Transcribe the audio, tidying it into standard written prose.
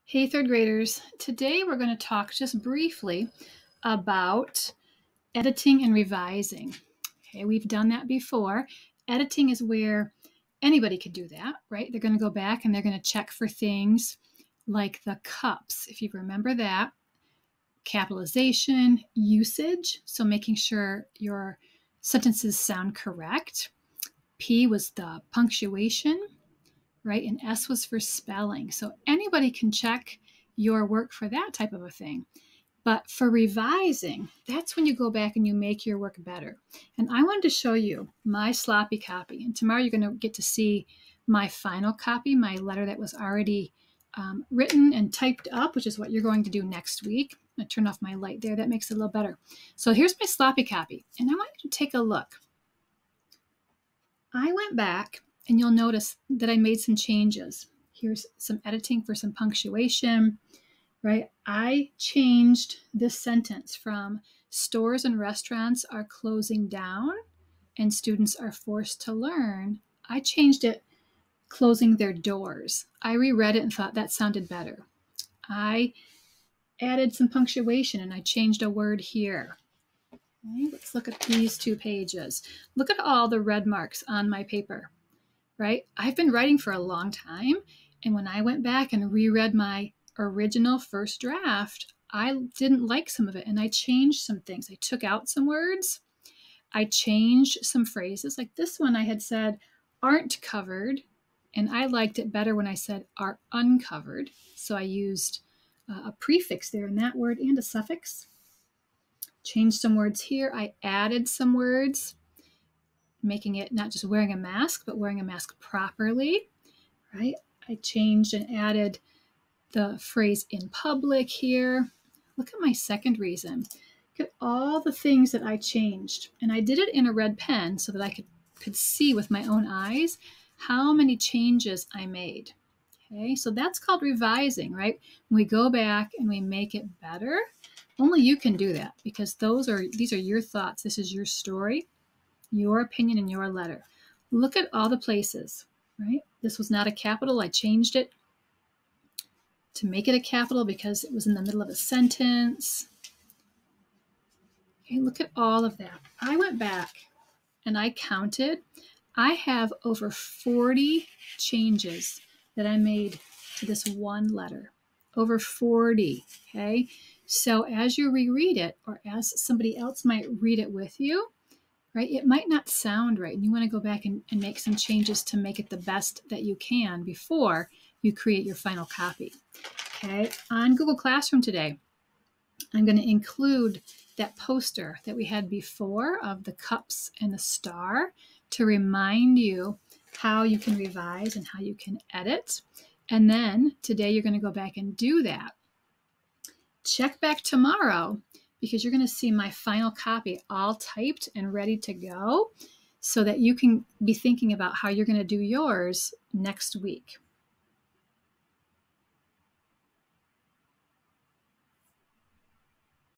Hey, third graders. Today we're going to talk just briefly about editing and revising. Okay, we've done that before. Editing is where anybody could do that, right? They're going to go back and they're going to check for things like the cups. If you remember that, capitalization, usage, so making sure your sentences sound correct. P was the punctuation, right? And S was for spelling. So anybody can check your work for that type of a thing. But for revising, that's when you go back and you make your work better. And I wanted to show you my sloppy copy. And tomorrow you're going to get to see my final copy, my letter that was already written and typed up, which is what you're going to do next week. I'm going to turn off my light there. That makes it a little better. So here's my sloppy copy. And I want you to take a look. I went back and you'll notice that I made some changes. Here's some editing for some punctuation, right? I changed this sentence from stores and restaurants are closing down and students are forced to learn. I changed it closing their doors. I reread it and thought that sounded better. I added some punctuation and I changed a word here. Okay, let's look at these 2 pages. Look at all the red marks on my paper. Right? I've been writing for a long time, and when I went back and reread my original first draft, I didn't like some of it, and I changed some things. I took out some words. I changed some phrases. Like this one I had said, aren't covered, and I liked it better when I said are uncovered. So I used a prefix there in that word and a suffix. Changed some words here. I added some words, making it not just wearing a mask, but wearing a mask properly, right? I changed and added the phrase in public here. Look at my second reason. Look at all the things that I changed. And I did it in a red pen so that I could see with my own eyes how many changes I made. Okay, so that's called revising, right? When we go back and we make it better, only you can do that because these are your thoughts. This is your story, your opinion, and your letter. Look at all the places, right? This was not a capital. I changed it to make it a capital because it was in the middle of a sentence. Okay, look at all of that. I went back and I counted. I have over 40 changes that I made to this one letter. Over 40, okay? So as you reread it, or as somebody else might read it with you, right, it might not sound right. And you want to go back and make some changes to make it the best that you can before you create your final copy. Okay, on Google Classroom today, I'm going to include that poster that we had before of the cups and the star to remind you how you can revise and how you can edit. And then today you're going to go back and do that. Check back tomorrow because you're going to see my final copy all typed and ready to go so that you can be thinking about how you're going to do yours next week.